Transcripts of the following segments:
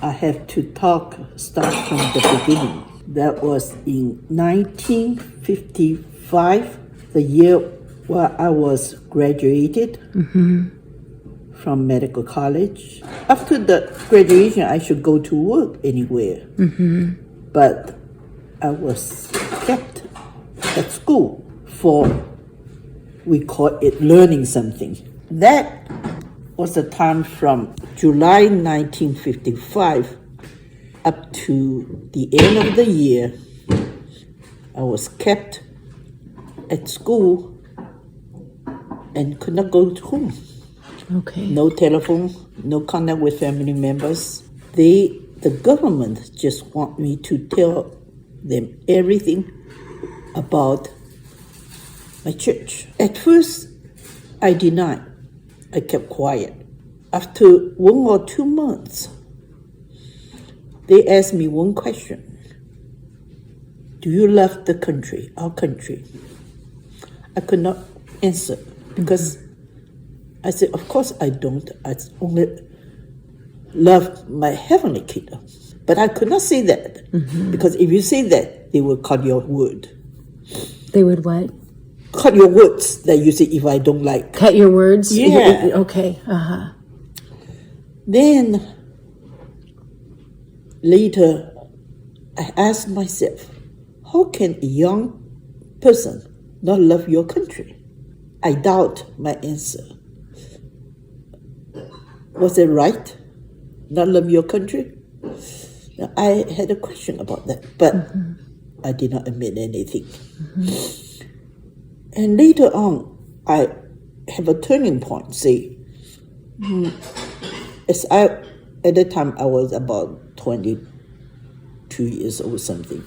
I have to start from the beginning. That was in 1955, the year where I was graduated from medical college. After the graduation, I should go to work anywhere. But I was kept at school for, we call it learning something. That was the time from July 1955 up to the end of the year. I was kept at school and could not go home. Okay. No telephone, no contact with family members. The government just want me to tell them everything about my church. At first, I denied. I kept quiet. After 1 or 2 months, they asked me one question. Do you love the country, our country? I could not answer because I said, of course I don't. I only love my heavenly kingdom. But I could not say that because if you say that, they will cut your word. They would what? Cut your words that you say if I don't like. Cut your words? Yeah. Okay. Uh-huh. Then later, I asked myself, how can a young person not love your country? I doubt my answer. Was it right? Not love your country? Now, I had a question about that, but I did not admit anything. And later on, I have a turning point, say, at that time I was about 22 years old, something.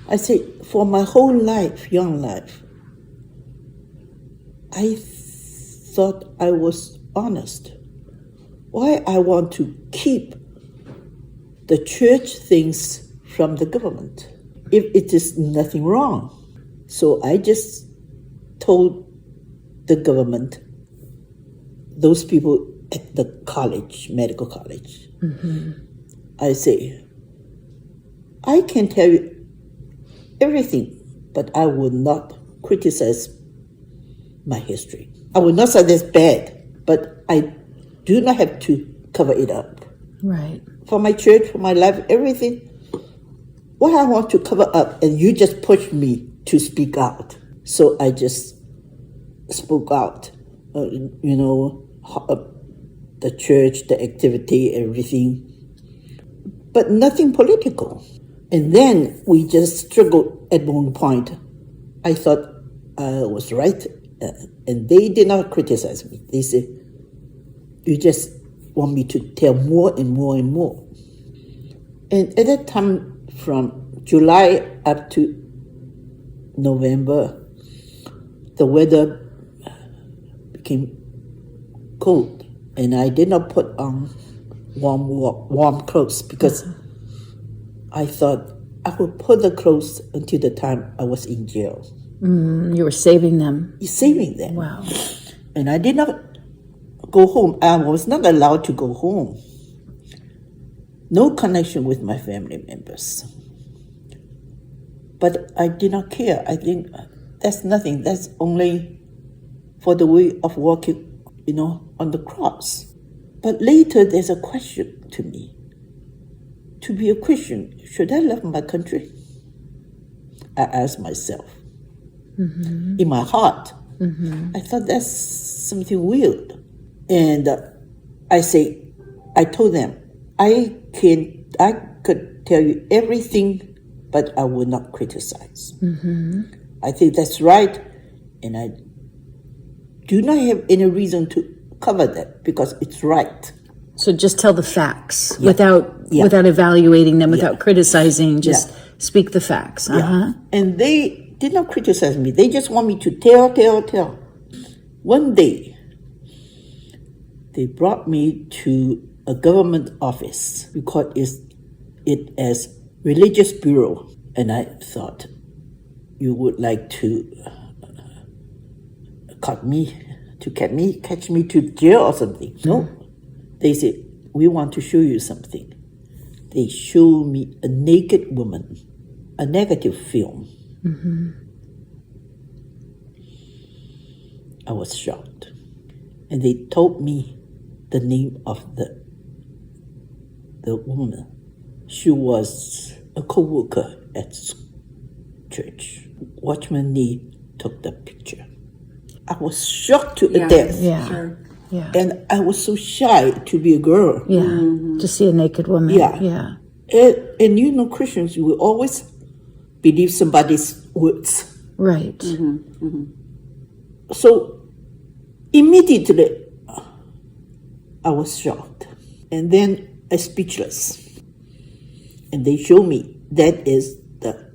I said, for my whole life, young life, I thought I was honest. Why I want to keep the church things from the government if it is nothing wrong? So I just told the government, those people at the college, medical college, I say, I can tell you everything, but I will not criticize my history. I will not say that's bad, but I do not have to cover it up. Right. For my church, for my life, everything, what I want to cover up, and you just push me to speak out. So I just spoke out, the church, the activity, everything, but nothing political. And then we just struggled at one point. I thought I was right, and they did not criticize me. They said, you just want me to tell more and more and more. And at that time, from July up to November, the weather became cold, and I did not put on warm clothes because I thought I would put the clothes until the time I was in jail. You were saving them. Saving them. Wow. And I did not go home. I was not allowed to go home. No connection with my family members. But I did not care. I think that's nothing. That's only for the way of walking, on the cross. But later there's a question to me. To be a Christian, should I love my country? I asked myself. In my heart, I thought that's something weird. And I told them, I could tell you everything, but I will not criticize. I think that's right, and I do not have any reason to cover that because it's right. So just tell the facts without evaluating them, without criticizing, just speak the facts. And they did not criticize me. They just want me to tell. One day, they brought me to a government office. We call it as Religious Bureau. And I thought, you would like to catch me to jail or something. No. They said, we want to show you something. They showed me a naked woman, a negative film. I was shocked. And they told me the name of the woman. She was a co-worker at church. Watchman Nee took the picture. I was shocked to death. Yeah. Sure. Yeah. And I was so shy to be a girl. Yeah. To see a naked woman. Yeah. Yeah. And you know, Christians, we always believe somebody's words. Right. So immediately, I was shocked. And then I speechless. And they show me that is the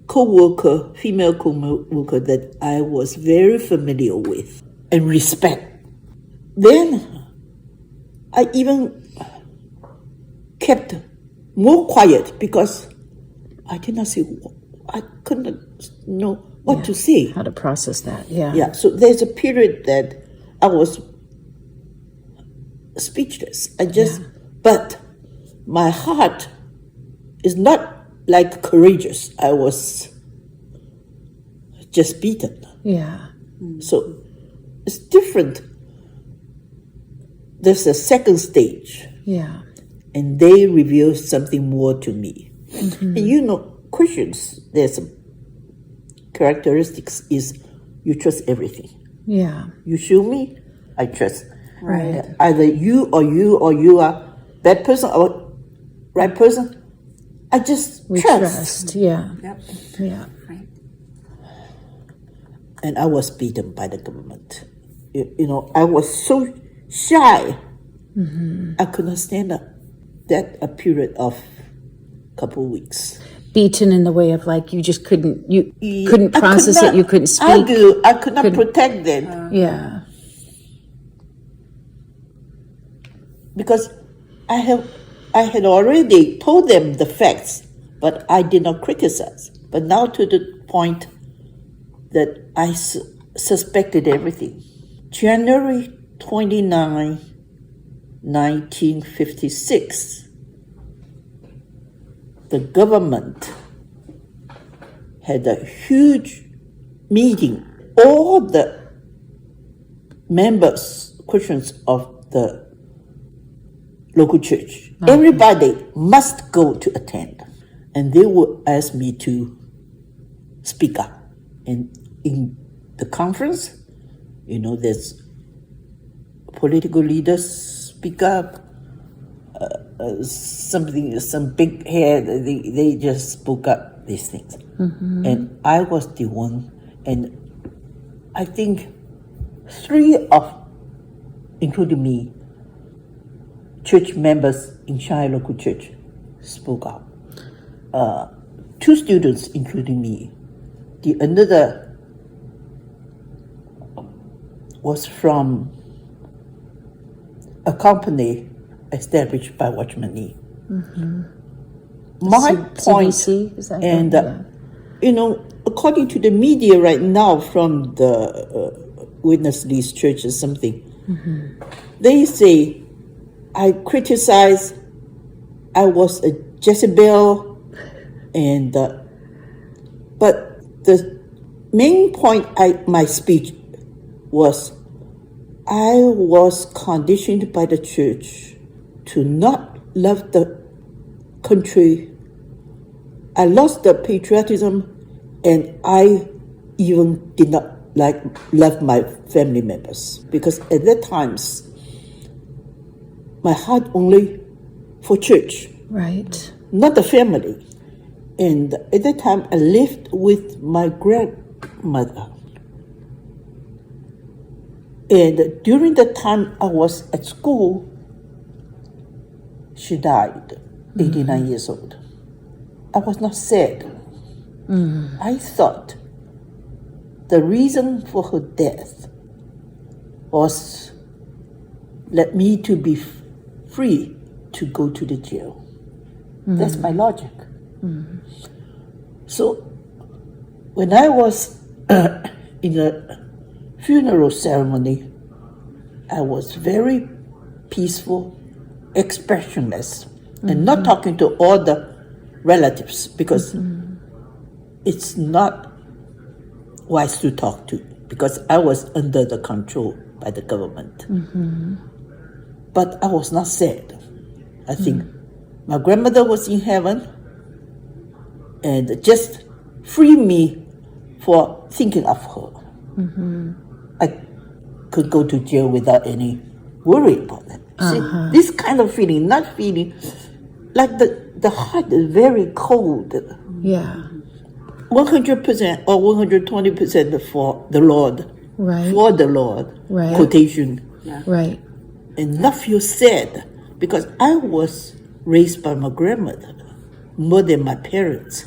co-worker, female co-worker that I was very familiar with and respect. Then I even kept more quiet because I did not say, I couldn't know what to say. How to process that. Yeah. Yeah, so there's a period that I was speechless. But my heart is not like courageous. I was just beaten. Yeah. So it's different. There's a second stage, Yeah. and they reveal something more to me. And you know, Christians, there's some characteristics is you trust everything. Yeah. You show me, I trust. Right. Either you are bad person or right person. I just We trust. trust. Yeah. Yep. Yeah. Right. And I was beaten by the government. You know, I was so shy. I could not stand up. That a period of couple weeks. Beaten in the way of like you just couldn't I couldn't could process not it. You couldn't speak. argue. I could not protect them Yeah. because I had already told them the facts, but I did not criticize. But now to the point that I suspected everything. January 29, 1956, the government had a huge meeting. All the members, Christians of the local church, everybody must go to attend. And they would ask me to speak up. And in the conference, you know, there's political leaders speak up, some big head, they just spoke up these things. And I was the one, and I think three of, including me, church members in Shanghai local church spoke up. Two students, including me. The another was from a company established by Watchman Nee. My point, CBC, is that and right? you know, according to the media right now from the Witness Lee's church or something, they say I criticize, I was a Jezebel, and but the main point my speech was I was conditioned by the church to not love the country. I lost the patriotism, and I even did not love my family members, because at that times my heart only for church, Right. not the family. And at that time I lived with my grandmother. And during the time I was at school, she died, 89 years old. I was not sad. I thought the reason for her death was let me to be free to go to the jail. That's my logic. So when I was in the funeral ceremony, I was very peaceful, expressionless, and not talking to all the relatives because it's not wise to talk to because I was under the control by the government. But I was not sad. I think my grandmother was in heaven and just free me for thinking of her. I could go to jail without any worry about that. See, this kind of feeling, not feeling like the heart is very cold. Yeah. 100% or 120% for the Lord. Right. For the Lord. Right. Quotation. Right. And not feel sad because I was raised by my grandmother more than my parents.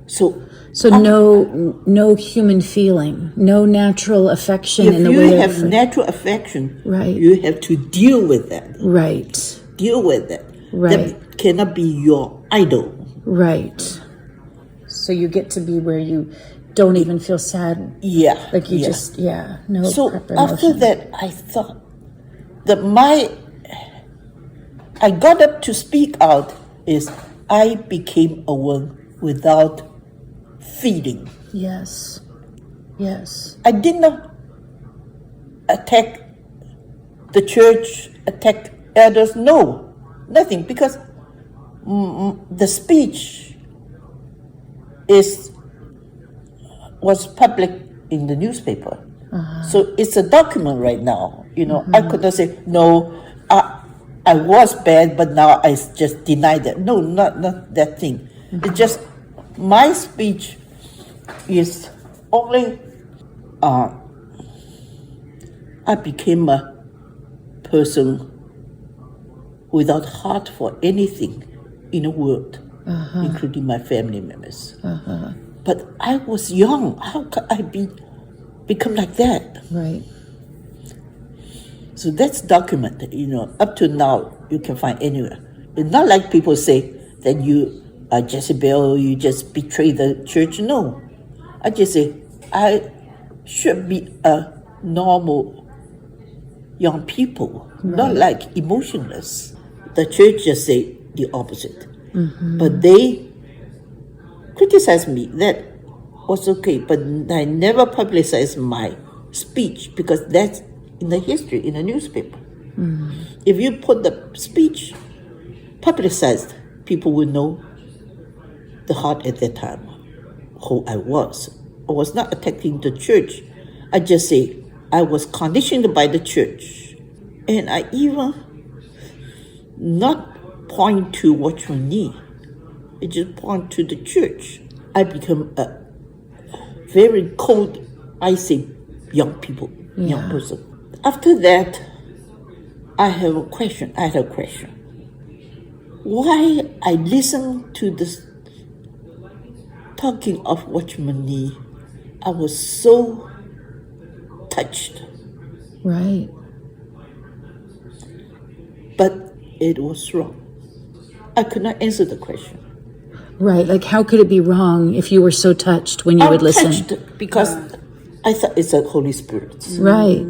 So no human feeling, no natural affection if in the you way have of natural affection, Right. you have to deal with that. Right. Deal with that. Right. That cannot be your idol. Right. So you get to be where you don't even feel sad. Yeah. Like you yeah. just, no So proper after emotion. that, I thought that I got up to speak out is I became a one without feeling. Yes. Yes. I did not attack the church, attack elders. No, nothing, because the speech was public in the newspaper. So it's a document right now. I could not say, no, I was bad, but now I just denied that. No, not that thing. It's just my speech is only I became a person without heart for anything in the world, including my family members. But I was young. How could I become like that? Right. So that's documented. Up to now, you can find anywhere. It's not like people say that you are Jezebel, you just betray the church. No. I just say, I should be a normal young people, not like emotionless. The church just say the opposite. But they criticized me. That was okay, but I never publicized my speech because that's in the history, in the newspaper. If you put the speech publicized, people will know the heart at that time, who I was. I was not attacking the church. I just say I was conditioned by the church. And I even not point to Watchman Nee. I just point to the church. I become a very cold, icy young person. After that, I had a question. Why I listened to this talking of Watchman Nee, I was so touched. Right. But it was wrong. I could not answer the question. Right. Like, how could it be wrong if you were so touched when you would listen? Touched because I thought it's the Holy Spirit. Right.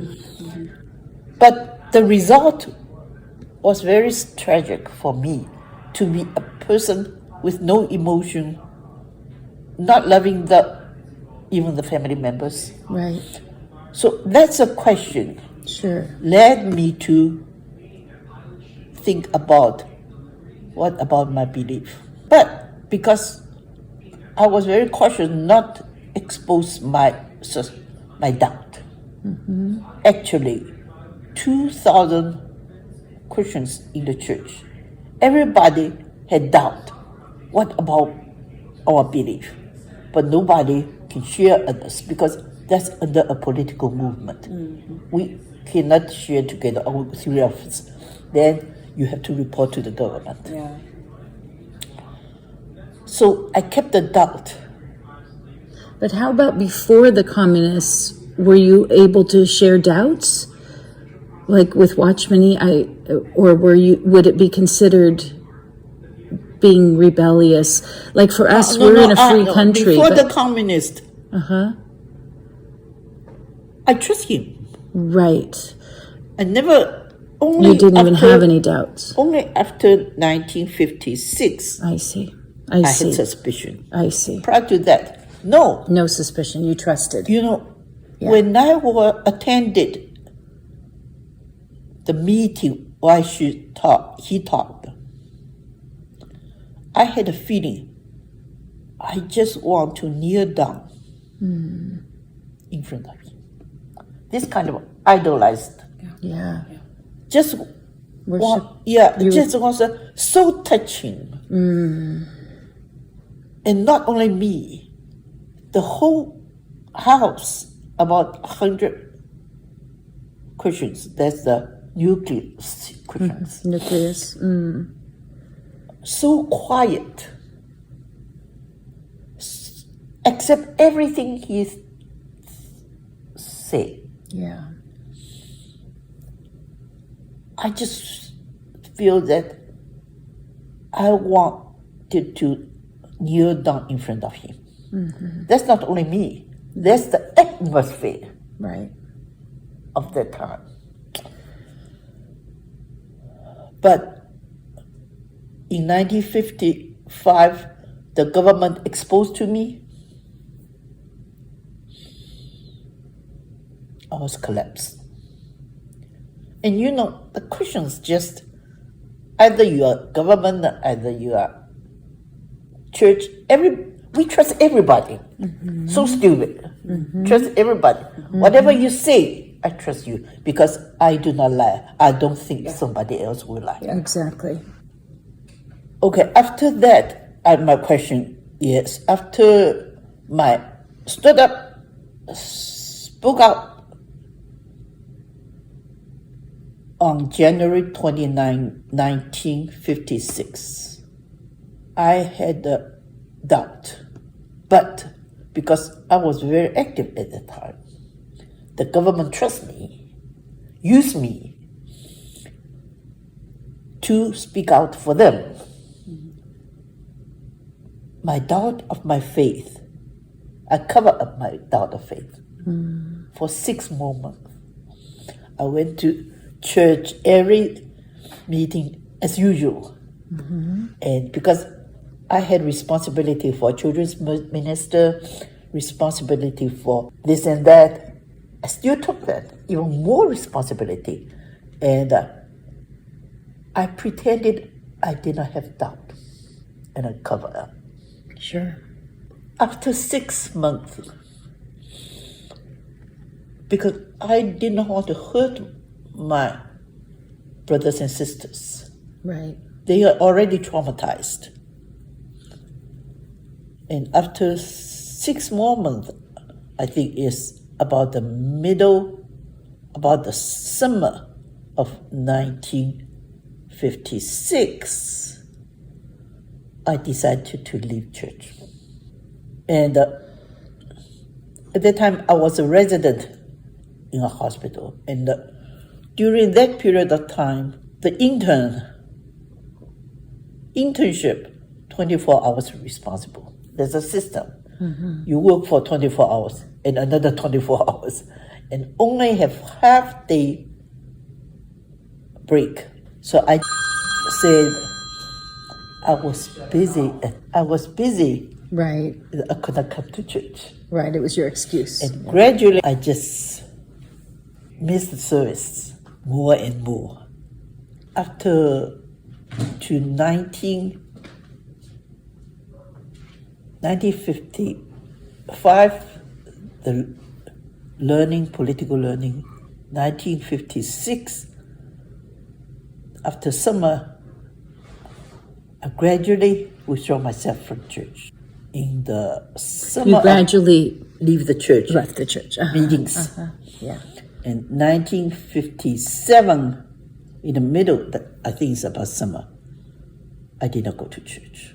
But the result was very tragic for me, to be a person with no emotion, not loving even the family members. Right. So that's a question. Sure. Led me to think about what about my belief. But because I was very cautious not expose my doubt. Actually, 2,000 Christians in the church, everybody had doubt. What about our belief? But nobody can share us because that's under a political movement. We cannot share together, all three of us. Then you have to report to the government. Yeah. So I kept the doubt. But how about before the communists? Were you able to share doubts, like with Watchman Nee? Or would it be considered being rebellious? Like for us, we're in a free country. Before the communist, I trust him. Right. I never, only You didn't even after- have any doubts. Only after 1956, I see. I had suspicion. I see. Prior to that, no. No suspicion. You trusted. You know, Yeah. when I attended the meeting why he talked, I had a feeling I just want to kneel down in front of him. This kind of idolized. Yeah. Just Worship. it just was so touching. And not only me, the whole house, about 100 Christians, that's the nucleus Christians. Nucleus. So quiet, accept everything he say. Yeah. I just feel that I wanted to kneel down in front of him. That's not only me, that's the atmosphere Right. of that time. But in 1955, the government exposed to me, I was collapsed. And you know, the Christians just, either you are government, either you are church, we trust everybody. So stupid. Trust everybody. Whatever you say, I trust you because I do not lie. I don't think somebody else will lie. Exactly. Okay, after that, my question is, after my stood up, spoke out on January 29, 1956, I had a doubt. But because I was very active at the time, the government trusts me, used me to speak out for them. My doubt of my faith, I covered up my doubt of faith for 6 more months. I went to church every meeting as usual. And because I had responsibility for children's minister, responsibility for this and that, I still took that, even more responsibility. And I pretended I did not have doubt, and I covered up. Sure. After 6 months, because I did not want to hurt my brothers and sisters. Right. They are already traumatized. And after 6 more months, I think it's about the summer of 1956, I decided to leave church. And at that time, I was a resident in a hospital. And during that period of time, the internship, 24 hours responsible. There's a system. You work for 24 hours and another 24 hours and only have half day break. So I said I was busy. Right. I could not come to church. Right. It was your excuse. And gradually I just missed the service more and more. After to 1955, the political learning, 1956, after summer, I gradually withdraw myself from church. In the summer, You gradually leave the church. left the church. Meetings. Yeah. In 1957, in the middle, I think it's about summer, I did not go to church.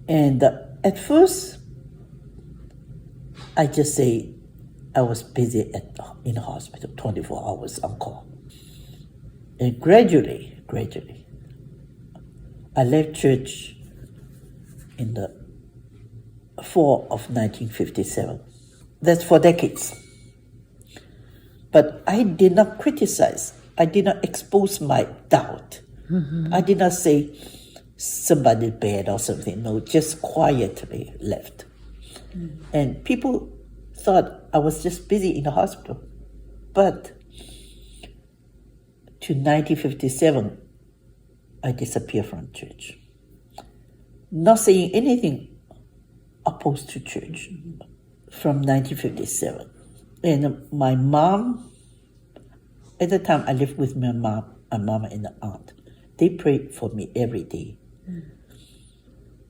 And at first, I just say I was busy in the hospital, 24 hours on call. And gradually, I left church in the fall of 1957. That's for decades. But I did not criticize. I did not expose my doubt. I did not say somebody bad or something. No, just quietly left. And people thought I was just busy in the hospital. But to 1957, I disappeared from church. Not saying anything opposed to church from 1957. And my mom, at the time I lived with my mom and the aunt. They prayed for me every day.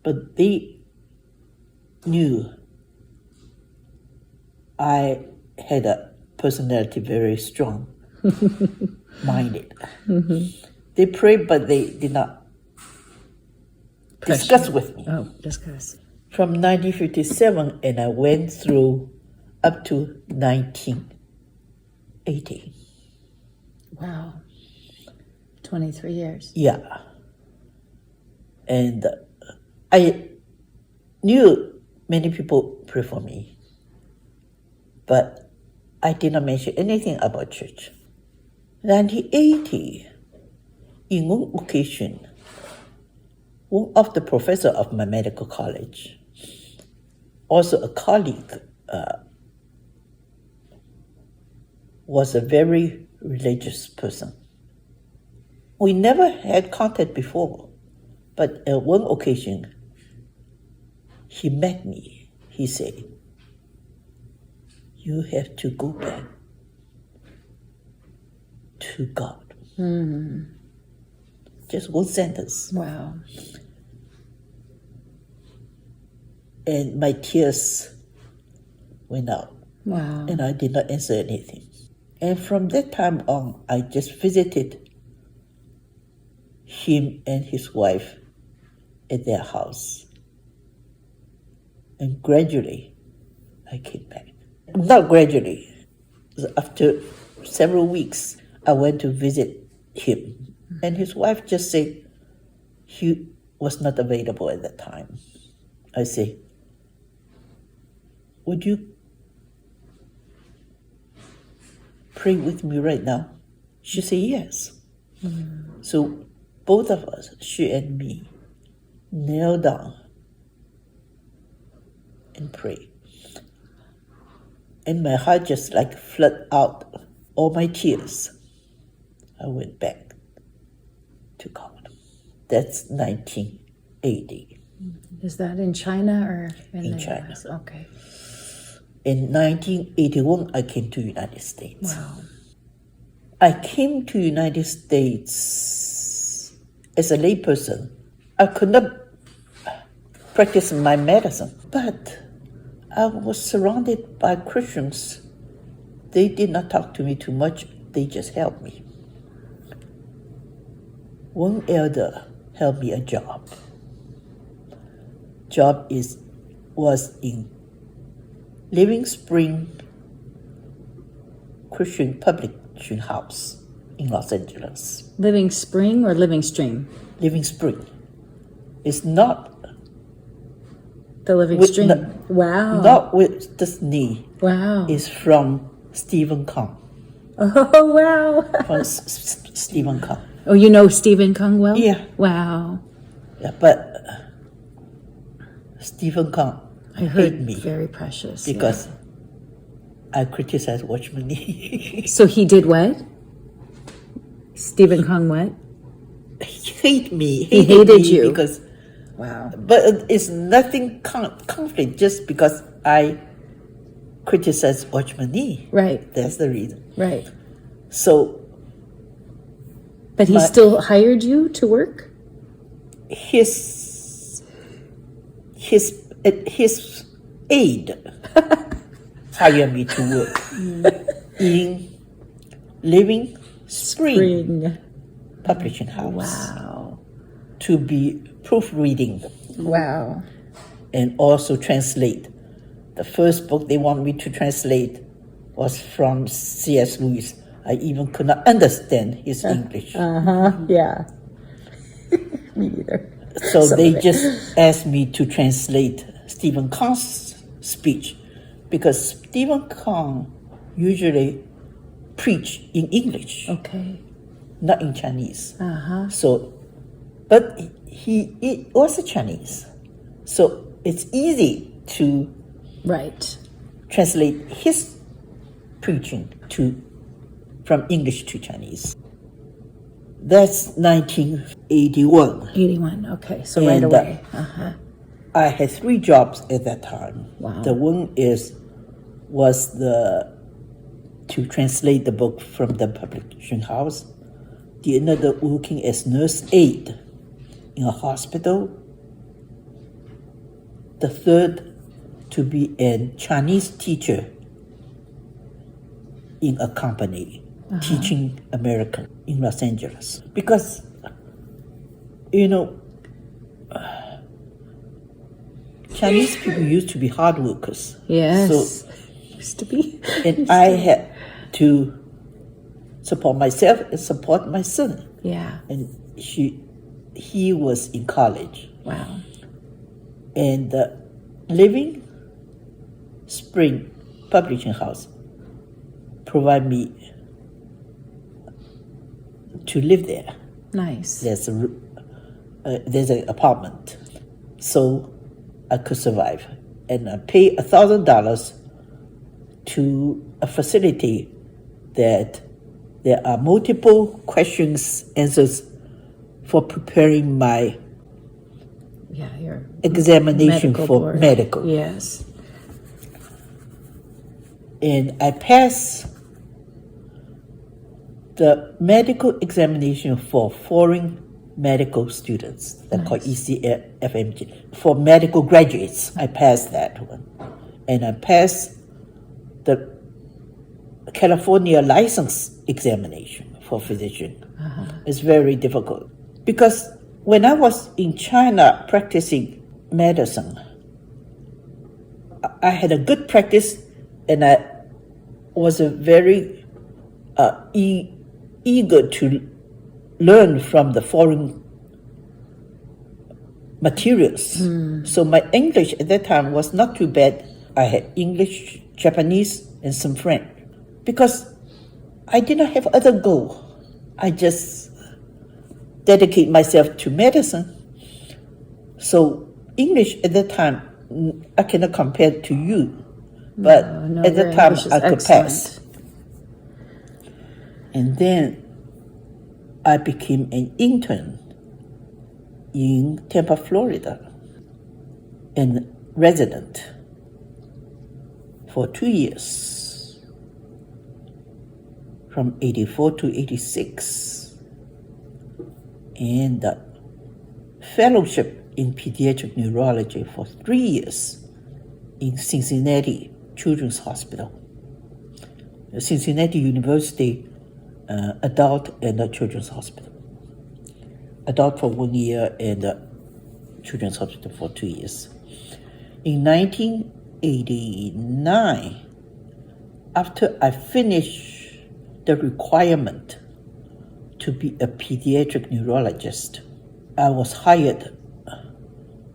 But they knew I had a personality very strong, minded. They prayed, but they did not discuss with me. Oh, discuss. From 1957, and I went through up to 1980. Wow. 23 years. Yeah. And I knew many people pray for me, but I did not mention anything about church. 1980, in one occasion, one of the professor of my medical college, also a colleague, was a very religious person. We never had contact before, but at one occasion, he met me. He said, "You have to go back to God." Just one sentence. Wow. And my tears went out. Wow. And I did not answer anything. And from that time on, I just visited him and his wife at their house. And gradually, I came back. Not gradually. After several weeks, I went to visit him. And his wife just said he was not available at that time. I say, "Would you pray with me right now?" She said, "Yes." So both of us, she and me, knelt down and prayed. And my heart just like flooded out all my tears. I went back to God. That's 1980. Is that in China or in the China. US? Okay. In 1981, I came to United States. Wow. I came to United States as a layperson. I could not practice my medicine, but I was surrounded by Christians. They did not talk to me too much. They just helped me. One elder helped me a job. Job was in Living Spring Christian Publication House in Los Angeles. Living Spring or Living Stream? Living Spring. It's not The Living with Stream. no- Wow. not with this knee. Wow. It's from Stephen Kong. Oh, wow. From Stephen Kong. Oh, you know Stephen Kong well? Yeah. Wow. Yeah, but Stephen Kong I heard hate me very precious. because I criticize Watchman Nee. Yeah. So he did what? Stephen Kong what? He hated me. He hated me you. because. Wow. But it's nothing conflict just because I criticize Watchman Nee. Right. That's the reason. Right. So But he still hired you to work? his aide hired me to work in Living Spring Publishing House. Wow. To be proofreading Wow. and also translate. The first book they want me to translate was from C.S. Lewis. I even could not understand his English. Yeah. Me either. So Some they of it. just asked me to translate Stephen Kong's speech because Stephen Kong usually preach in English, Okay. not in Chinese. Uh-huh. So, but he was a Chinese, so it's easy to Right. translate his preaching from English to Chinese. That's 1981. 81. Okay. So right And, away. Uh-huh. I had 3 jobs at that time. Wow. The one was to translate the book from the publishing house. The another working as nurse aide in a hospital. The third to be a Chinese teacher in a company teaching American in Los Angeles. Because, Chinese people used to be hard workers. Yes. So, Used to be. and I had to support myself and support my son. Yeah. And he was in college. Wow. And Living Spring Publishing House provide me to live there. Nice. There's an apartment, so I could survive, and I pay $1,000 to a facility that there are multiple questions, answers for preparing my Yeah, your examination medical for board. medical. Yes. And I passed the medical examination for foreign medical students, that's called ECFMG. For medical graduates, I passed that one. And I passed the California license examination for physician. It's very difficult. Because when I was in China practicing medicine, I had a good practice, and I was a very eager to learn from the foreign materials. So my English at that time was not too bad. I had English, Japanese, and some French. Because I did not have other goal. I just dedicate myself to medicine. So English at that time, I cannot compare to you. But at that time, I could pass. And then I became an intern in Tampa, Florida, and resident for 2 years, from 84 to 86, and fellowship in pediatric neurology for 3 years in Cincinnati Children's Hospital, Cincinnati University Adult and Children's Hospital. Adult for 1 year and Children's Hospital for 2 years. In 1989, after I finished the requirement to be a pediatric neurologist, I was hired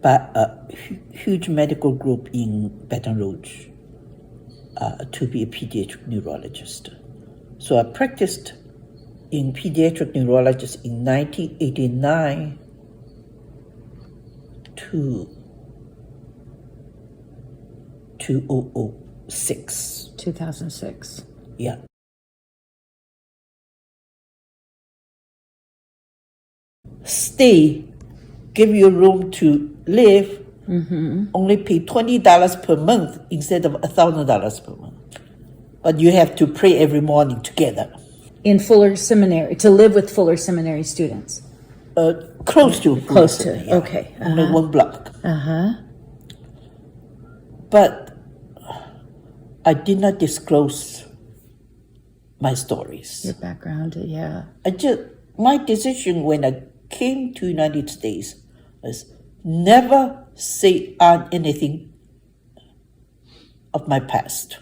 by a huge medical group in Baton Rouge to be a pediatric neurologist. So I practiced in pediatric neurologist in 1989 to 2006. 2006. Yeah. Stay, give you room to live, only pay $20 per month instead of $1,000 per month. But you have to pray every morning together. In Fuller Seminary, to live with Fuller Seminary students. Close to. Close to, yeah. okay. Only 1 block. But I did not disclose my stories. Your background, yeah. My decision when I came to United States was never say anything of my past.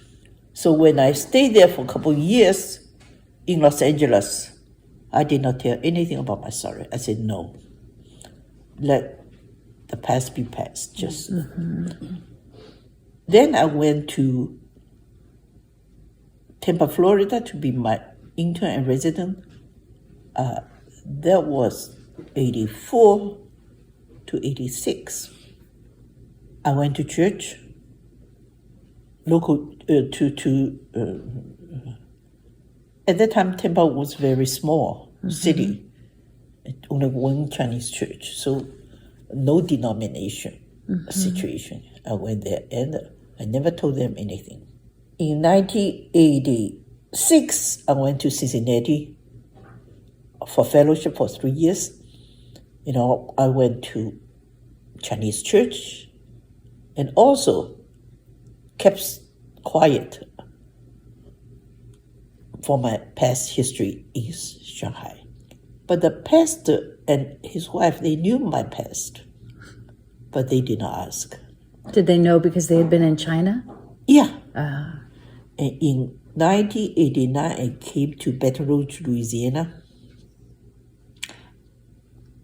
So when I stayed there for a couple of years in Los Angeles, I did not tell anything about my story. I said, no, let the past be past. Just. Then I went to Tampa, Florida to be intern and resident, that was 84 to 86. I went to church, local at that time, Tampa was very small city, only one Chinese church, so no denomination situation. I went there and I never told them anything. In 1986, I went to Cincinnati for fellowship for 3 years. I went to Chinese church and also kept quiet for my past history in Shanghai. But the pastor and his wife, they knew my past, but they did not ask. Did they know because they had been in China? Yeah. And in 1989, I came to Baton Rouge, Louisiana.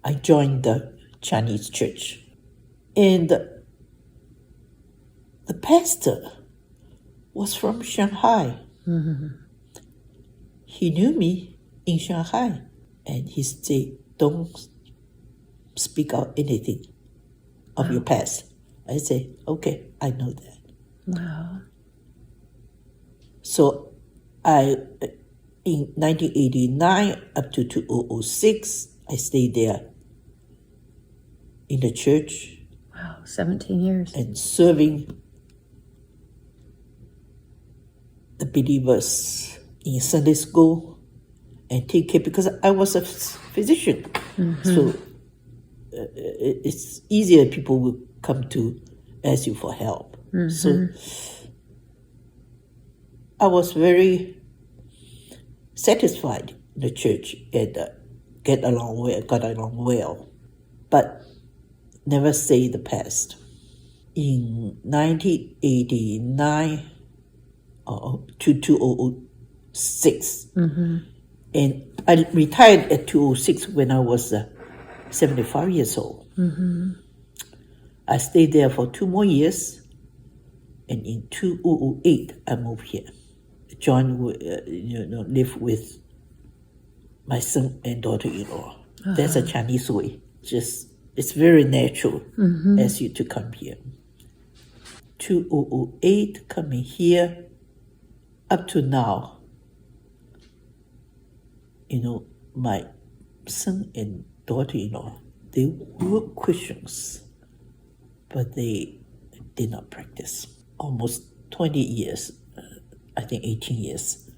I joined the Chinese church. And the pastor was from Shanghai. He knew me in Shanghai. And he said, don't speak out anything of your past. I say, okay, I know that. Wow. So in 1989 up to 2006, I stayed there in the church. Wow, 17 years. And serving the believers in Sunday school and take care, because I was a physician. So it's easier people will come to ask you for help. So I was very satisfied in the church and got along well, but never say the past. In 1989 to 2006, and I retired at 2006 when I was 75 years old. I stayed there for 2 more years, and in 2008 I moved here. Live with my son and daughter-in-law. That's a Chinese way. It's very natural as you to come here. 2008 coming here up to now. My son and daughter-in-law, they were Christians, but they did not practice. Almost 20 years, I think 18 years,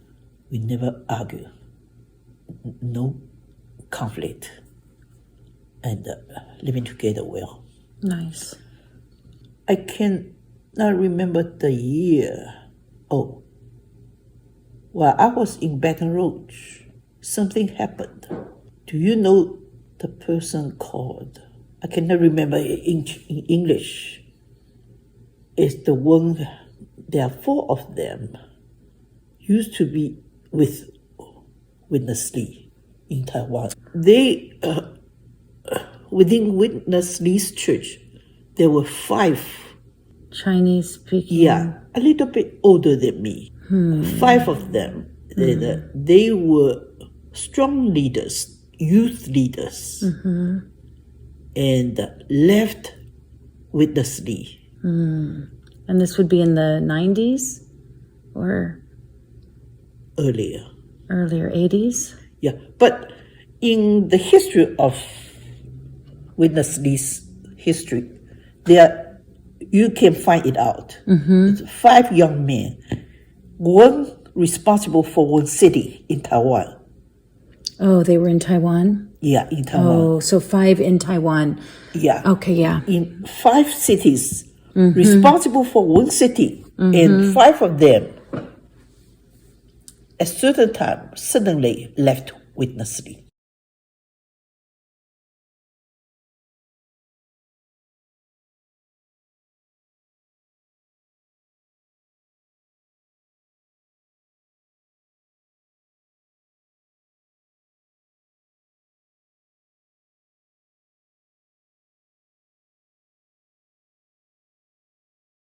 we never argue, no conflict, and living together well. Nice. I cannot remember the year. While I was in Baton Rouge, something happened. Do you know the person called? I cannot remember in English. It's the one, there are 4 of them, used to be with Witness Lee in Taiwan. They, within Witness Lee's church, there were 5. Chinese speaking. Yeah, a little bit older than me. 5 of them. They were strong leaders, youth leaders, and left Witness Lee. And this would be in the 90s or Earlier, 80s? Yeah, but in the history of Witness Lee's history, you can find it out. It's 5 young men, one responsible for one city in Taiwan. Oh, they were in Taiwan? Yeah, in Taiwan. Oh, so 5 in Taiwan. Yeah. Okay, yeah. In 5 cities, responsible for one city, and 5 of them, at a certain time, suddenly left Witness Lee.